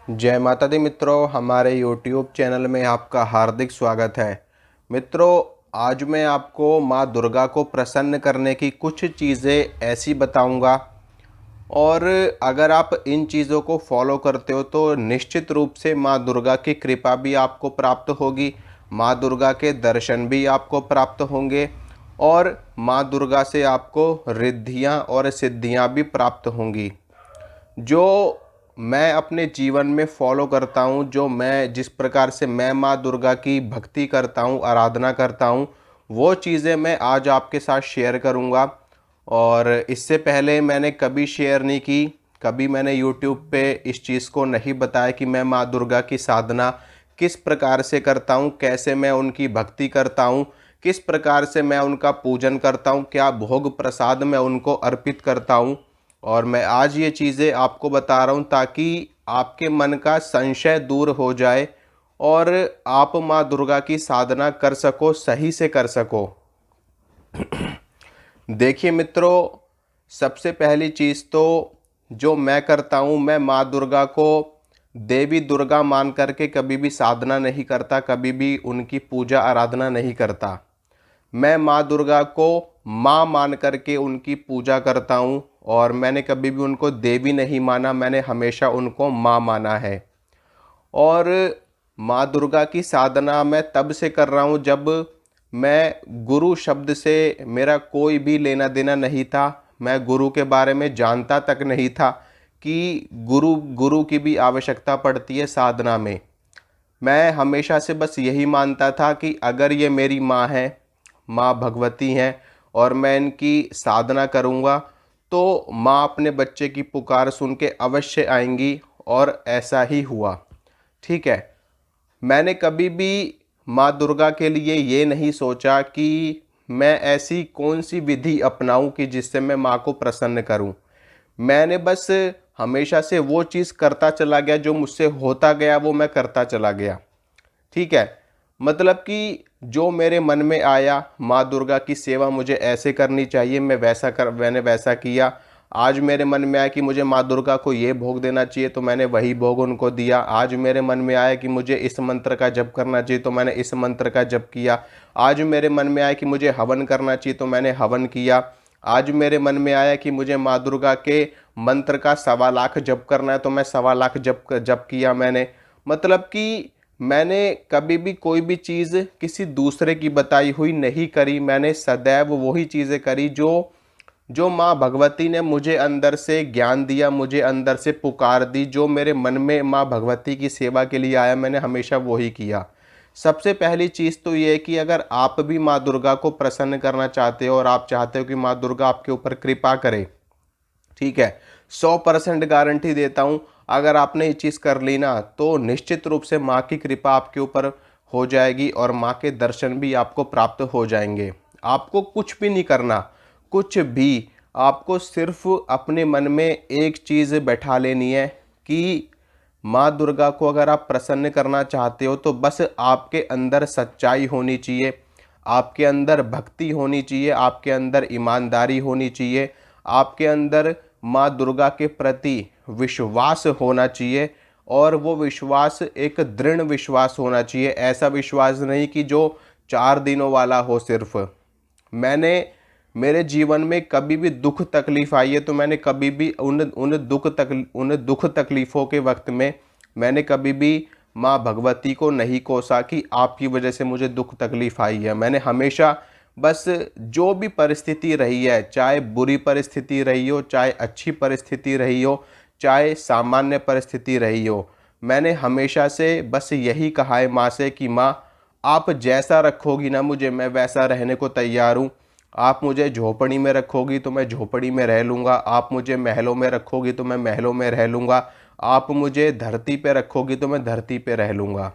जय माता दी मित्रों, हमारे YouTube चैनल में आपका हार्दिक स्वागत है। मित्रों, आज मैं आपको माँ दुर्गा को प्रसन्न करने की कुछ चीज़ें ऐसी बताऊंगा, और अगर आप इन चीज़ों को फॉलो करते हो तो निश्चित रूप से माँ दुर्गा की कृपा भी आपको प्राप्त होगी, माँ दुर्गा के दर्शन भी आपको प्राप्त होंगे और माँ दुर्गा से आपको रिद्धियाँ और सिद्धियाँ भी प्राप्त होंगी। जो मैं अपने जीवन में फॉलो करता हूँ, जो मैं जिस प्रकार से मैं माँ दुर्गा की भक्ति करता हूँ, आराधना करता हूँ, वो चीज़ें मैं आज आपके साथ शेयर करूँगा। और इससे पहले मैंने कभी शेयर नहीं की, कभी मैंने यूट्यूब पे इस चीज़ को नहीं बताया कि मैं माँ दुर्गा की साधना किस प्रकार से करता हूँ, कैसे मैं उनकी भक्ति करता हूँ, किस प्रकार से मैं उनका पूजन करता हूँ, क्या भोग प्रसाद मैं उनको अर्पित करता हूँ। और मैं आज ये चीज़ें आपको बता रहा हूँ ताकि आपके मन का संशय दूर हो जाए और आप माँ दुर्गा की साधना कर सको, सही से कर सको। देखिए मित्रों, सबसे पहली चीज़ तो जो मैं करता हूँ, मैं माँ दुर्गा को देवी दुर्गा मान करके कभी भी साधना नहीं करता, कभी भी उनकी पूजा आराधना नहीं करता। मैं माँ दुर्गा को माँ मान करके उनकी पूजा करता हूँ और मैंने कभी भी उनको देवी नहीं माना, मैंने हमेशा उनको माँ माना है। और माँ दुर्गा की साधना मैं तब से कर रहा हूँ जब मैं गुरु शब्द से मेरा कोई भी लेना देना नहीं था, मैं गुरु के बारे में जानता तक नहीं था कि गुरु की भी आवश्यकता पड़ती है साधना में। मैं हमेशा से बस यही मानता था कि अगर ये मेरी माँ है, माँ भगवती हैं, और मैं इनकी साधना करूँगा तो माँ अपने बच्चे की पुकार सुन के अवश्य आएंगी, और ऐसा ही हुआ। ठीक है, मैंने कभी भी माँ दुर्गा के लिए ये नहीं सोचा कि मैं ऐसी कौन सी विधि अपनाऊं कि जिससे मैं माँ को प्रसन्न करूं। मैंने बस हमेशा से वो चीज़ करता चला गया, जो मुझसे होता गया वो मैं करता चला गया। ठीक है, मतलब कि जो मेरे मन में आया, माँ दुर्गा की सेवा मुझे ऐसे करनी चाहिए, मैंने वैसा किया। आज मेरे मन में आया कि मुझे माँ दुर्गा को ये भोग देना चाहिए तो मैंने वही भोग उनको दिया। आज मेरे मन में आया कि मुझे इस मंत्र का जप करना चाहिए तो मैंने इस मंत्र का जप किया। आज मेरे मन में आया कि मुझे हवन करना चाहिए तो मैंने हवन किया। आज मेरे मन में आया कि मुझे माँ दुर्गा के मंत्र का 1.25 लाख जप करना है तो मैं 1.25 लाख जप किया मैंने। मतलब कि मैंने कभी भी कोई भी चीज़ किसी दूसरे की बताई हुई नहीं करी, मैंने सदैव वही चीज़ें करी जो जो माँ भगवती ने मुझे अंदर से ज्ञान दिया, मुझे अंदर से पुकार दी, जो मेरे मन में माँ भगवती की सेवा के लिए आया, मैंने हमेशा वही किया। सबसे पहली चीज़ तो ये है कि अगर आप भी माँ दुर्गा को प्रसन्न करना चाहते हो और आप चाहते हो कि माँ दुर्गा आपके ऊपर कृपा करे, ठीक है, 100% गारंटी देता हूँ, अगर आपने ये चीज़ कर ली ना तो निश्चित रूप से माँ की कृपा आपके ऊपर हो जाएगी और माँ के दर्शन भी आपको प्राप्त हो जाएंगे। आपको कुछ भी नहीं करना, कुछ भी, आपको सिर्फ अपने मन में एक चीज़ बैठा लेनी है कि माँ दुर्गा को अगर आप प्रसन्न करना चाहते हो तो बस आपके अंदर सच्चाई होनी चाहिए, आपके अंदर भक्ति होनी चाहिए, आपके अंदर ईमानदारी होनी चाहिए, आपके अंदर माँ दुर्गा के प्रति विश्वास होना चाहिए। और वो विश्वास एक दृढ़ विश्वास होना चाहिए, ऐसा विश्वास नहीं कि जो 4 दिनों वाला हो सिर्फ। मैंने मेरे जीवन में कभी भी दुख तकलीफ आई है तो मैंने कभी भी उन दुख तकलीफ़ों के वक्त में मैंने कभी भी माँ भगवती को नहीं कोसा कि आपकी वजह से मुझे दुख तकलीफ आई है। मैंने हमेशा बस जो भी परिस्थिति रही है, चाहे बुरी परिस्थिति रही हो, चाहे अच्छी परिस्थिति रही हो, चाहे सामान्य परिस्थिति रही हो, मैंने हमेशा से बस यही कहा है माँ से कि माँ, आप जैसा रखोगी ना मुझे, मैं वैसा रहने को तैयार हूँ। आप मुझे झोपड़ी में रखोगी तो मैं झोपड़ी में रह लूँगा, आप मुझे महलों में रखोगी तो मैं महलों में रह लूँगा, आप मुझे धरती पे रखोगी तो मैं धरती पे रह लूँगा।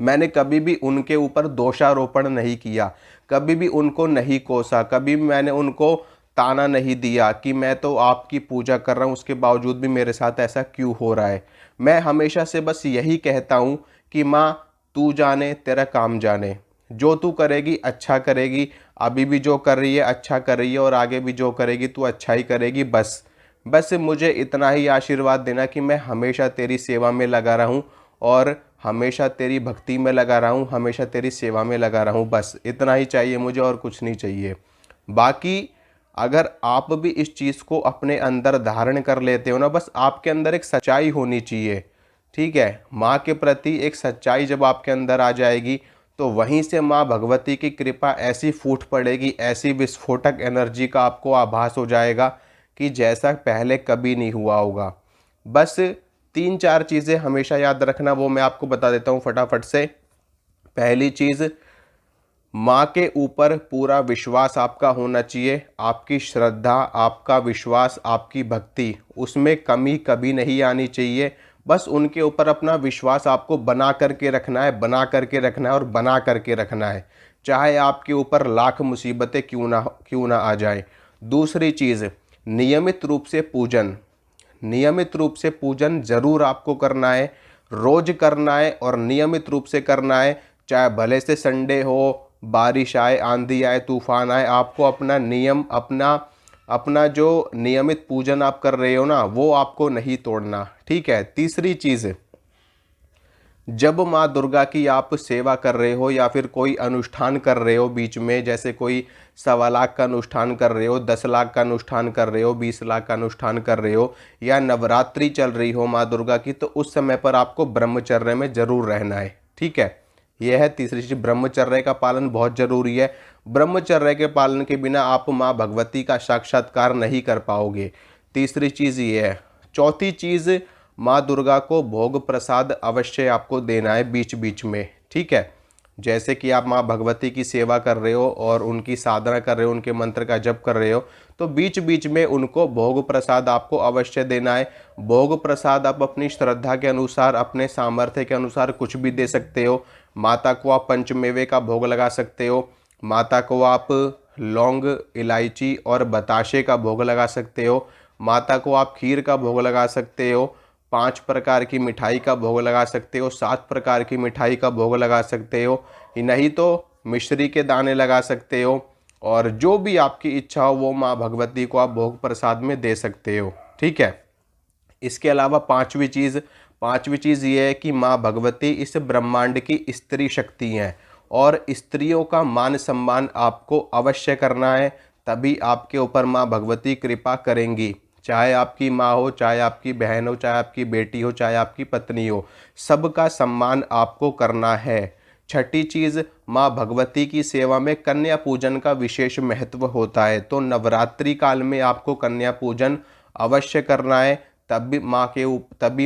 मैंने कभी भी उनके ऊपर दोषारोपण नहीं किया, कभी भी उनको नहीं कोसा, कभी भी मैंने उनको ताना नहीं दिया कि मैं तो आपकी पूजा कर रहा हूँ उसके बावजूद भी मेरे साथ ऐसा क्यों हो रहा है। मैं हमेशा से बस यही कहता हूँ कि माँ, तू जाने तेरा काम जाने, जो तू करेगी अच्छा करेगी, अभी भी जो कर रही है अच्छा कर रही है और आगे भी जो करेगी तू अच्छा ही करेगी। बस बस मुझे इतना ही आशीर्वाद देना कि मैं हमेशा तेरी सेवा में लगा रहूं और हमेशा तेरी भक्ति में लगा रहूं, हमेशा तेरी सेवा में लगा रहूं। बस इतना ही चाहिए मुझे और कुछ नहीं चाहिए। बाकी अगर आप भी इस चीज़ को अपने अंदर धारण कर लेते हो ना, बस आपके अंदर एक सच्चाई होनी चाहिए, ठीक है। माँ के प्रति एक सच्चाई जब आपके अंदर आ जाएगी तो वहीं से माँ भगवती की कृपा ऐसी फूट पड़ेगी, ऐसी विस्फोटक एनर्जी का आपको आभास हो जाएगा कि जैसा पहले कभी नहीं हुआ होगा। बस 3-4 चीज़ें हमेशा याद रखना, वो मैं आपको बता देता हूँ फटाफट से। पहली चीज़, माँ के ऊपर पूरा विश्वास आपका होना चाहिए। आपकी श्रद्धा, आपका विश्वास, आपकी भक्ति, उसमें कमी कभी नहीं आनी चाहिए। बस उनके ऊपर अपना विश्वास आपको बना करके रखना है, बना करके रखना है और बना करके रखना है, चाहे आपके ऊपर लाख मुसीबतें क्यों ना आ जाएं। दूसरी चीज़, नियमित रूप से पूजन, नियमित रूप से पूजन ज़रूर आपको करना है, रोज करना है और नियमित रूप से करना है। चाहे भले से संडे हो, बारिश आए, आंधी आए, तूफान आए, आपको अपना नियम, अपना अपना जो नियमित पूजन आप कर रहे हो ना, वो आपको नहीं तोड़ना, ठीक है। तीसरी चीज़, जब माँ दुर्गा की आप सेवा कर रहे हो या फिर कोई अनुष्ठान कर रहे हो बीच में, जैसे कोई 1.25 लाख का अनुष्ठान कर रहे हो, 10 लाख का अनुष्ठान कर रहे हो, 20 लाख का अनुष्ठान कर रहे हो, या नवरात्रि चल रही हो माँ दुर्गा की, तो उस समय पर आपको ब्रह्मचर्य में ज़रूर रहना है, ठीक है। यह है तीसरी चीज़, ब्रह्मचर्य का पालन बहुत ज़रूरी है। ब्रह्मचर्य के पालन के बिना आप माँ भगवती का साक्षात्कार नहीं कर पाओगे। तीसरी चीज़ ये है। चौथी चीज़, माँ दुर्गा को भोग प्रसाद अवश्य आपको देना है बीच बीच में, ठीक है। जैसे कि आप माँ भगवती की सेवा कर रहे हो और उनकी साधना कर रहे हो, उनके मंत्र का जप कर रहे हो, तो बीच बीच में उनको भोग प्रसाद आपको अवश्य देना है। भोग प्रसाद आप अपनी श्रद्धा के अनुसार, अपने सामर्थ्य के अनुसार कुछ भी दे सकते हो। माता को आप पंचमेवे का भोग लगा सकते हो, माता को आप लौंग, इलायची और बताशे का भोग लगा सकते हो, माता को आप खीर का भोग लगा सकते हो, 5 प्रकार की मिठाई का भोग लगा सकते हो, 7 प्रकार की मिठाई का भोग लगा सकते हो, नहीं तो मिश्री के दाने लगा सकते हो, और जो भी आपकी इच्छा हो वो माँ भगवती को आप भोग प्रसाद में दे सकते हो, ठीक है। इसके अलावा पांचवी चीज़ ये है कि माँ भगवती इस ब्रह्मांड की स्त्री शक्ति हैं और स्त्रियों का मान सम्मान आपको अवश्य करना है, तभी आपके ऊपर माँ भगवती कृपा करेंगी। चाहे आपकी माँ हो, चाहे आपकी बहन हो, चाहे आपकी बेटी हो, चाहे आपकी पत्नी हो, सबका सम्मान आपको करना है। छठी चीज़, माँ भगवती की सेवा में कन्या पूजन का विशेष महत्व होता है, तो नवरात्रि काल में आपको कन्या पूजन अवश्य करना है, तभी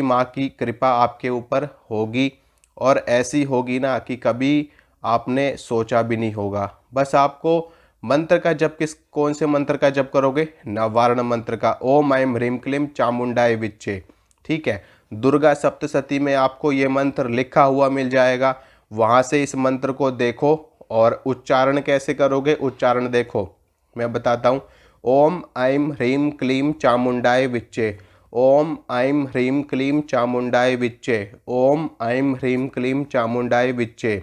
माँ की कृपा आपके ऊपर होगी, और ऐसी होगी ना कि कभी आपने सोचा भी नहीं होगा। बस आपको मंत्र का जप कौन से मंत्र का जप करोगे? नवारण मंत्र का, ओम ऐं ह्रीं क्लीं चामुंडाय विच्चे, ठीक है। दुर्गा सप्तशती में आपको ये मंत्र लिखा हुआ मिल जाएगा, वहाँ से इस मंत्र को देखो और उच्चारण कैसे करोगे, उच्चारण देखो, मैं बताता हूँ। ओम ऐं ह्रीं क्लीं चामुंडाय विच्चे, ओम ऐं ह्रीं क्लीं चामुंडाय विच्चे, ओम ऐं ह्रीं क्लीं चामुंडाय विच्चे।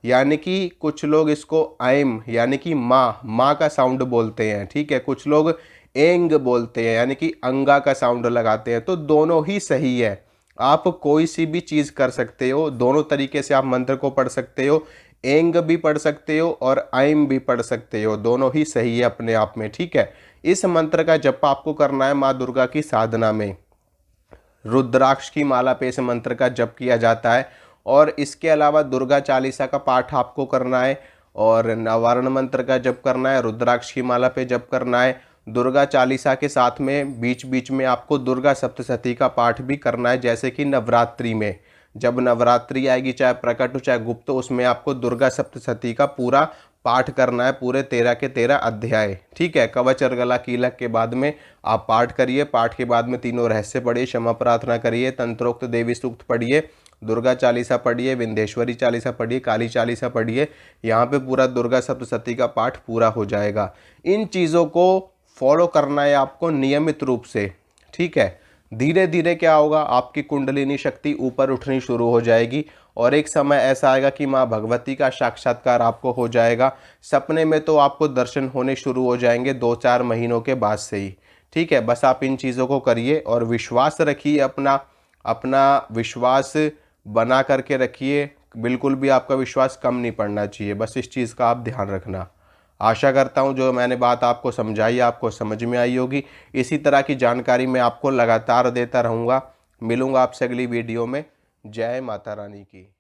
यानी कि कुछ लोग इसको ऐम यानी कि माँ का साउंड बोलते हैं, ठीक है। कुछ लोग एंग बोलते हैं यानी कि अंगा का साउंड लगाते हैं, तो दोनों ही सही है। आप कोई सी भी चीज़ कर सकते हो, दोनों तरीके से आप मंत्र को पढ़ सकते हो, एंग भी पढ़ सकते हो और ऐम भी पढ़ सकते हो, दोनों ही सही है अपने आप में, ठीक है। इस मंत्र का जप आपको करना है माँ दुर्गा की साधना में। रुद्राक्ष की माला पे इस मंत्र का जप किया जाता है, और इसके अलावा दुर्गा चालीसा का पाठ आपको करना है और नवारण मंत्र का जप करना है, रुद्राक्ष की माला पे जप करना है। दुर्गा चालीसा के साथ में बीच बीच में आपको दुर्गा सप्तशती का पाठ भी करना है, जैसे कि नवरात्रि में, जब नवरात्रि आएगी, चाहे प्रकट हो चाहे गुप्त हो, उसमें आपको दुर्गा सप्तशती का पूरा पाठ करना है, पूरे 13 के 13 अध्याय, ठीक है। कवच और गला कीलक के बाद में आप पाठ करिए, पाठ के बाद में तीनों रहस्य पढ़िए, क्षमा प्रार्थना करिए, तंत्रोक्त देवी सूक्त पढ़िए, दुर्गा चालीसा पढ़िए, विंध्येश्वरी चालीसा पढ़िए, काली चालीसा पढ़िए, यहाँ पे पूरा दुर्गा सप्तशती का पाठ पूरा हो जाएगा। इन चीज़ों को फॉलो करना है आपको नियमित रूप से, ठीक है। धीरे धीरे क्या होगा, आपकी कुंडलिनी शक्ति ऊपर उठनी शुरू हो जाएगी और एक समय ऐसा आएगा कि माँ भगवती का साक्षात्कार आपको हो जाएगा। सपने में तो आपको दर्शन होने शुरू हो जाएंगे 2-4 महीनों के बाद से ही, ठीक है, बस आप इन चीज़ों को करिए और विश्वास रखिए, अपना अपना विश्वास बना करके रखिए। बिल्कुल भी आपका विश्वास कम नहीं पड़ना चाहिए, बस इस चीज़ का आप ध्यान रखना। आशा करता हूँ जो मैंने बात आपको समझाई आपको समझ में आई होगी। इसी तरह की जानकारी मैं आपको लगातार देता रहूँगा। मिलूँगा आपसे अगली वीडियो में। जय माता रानी की।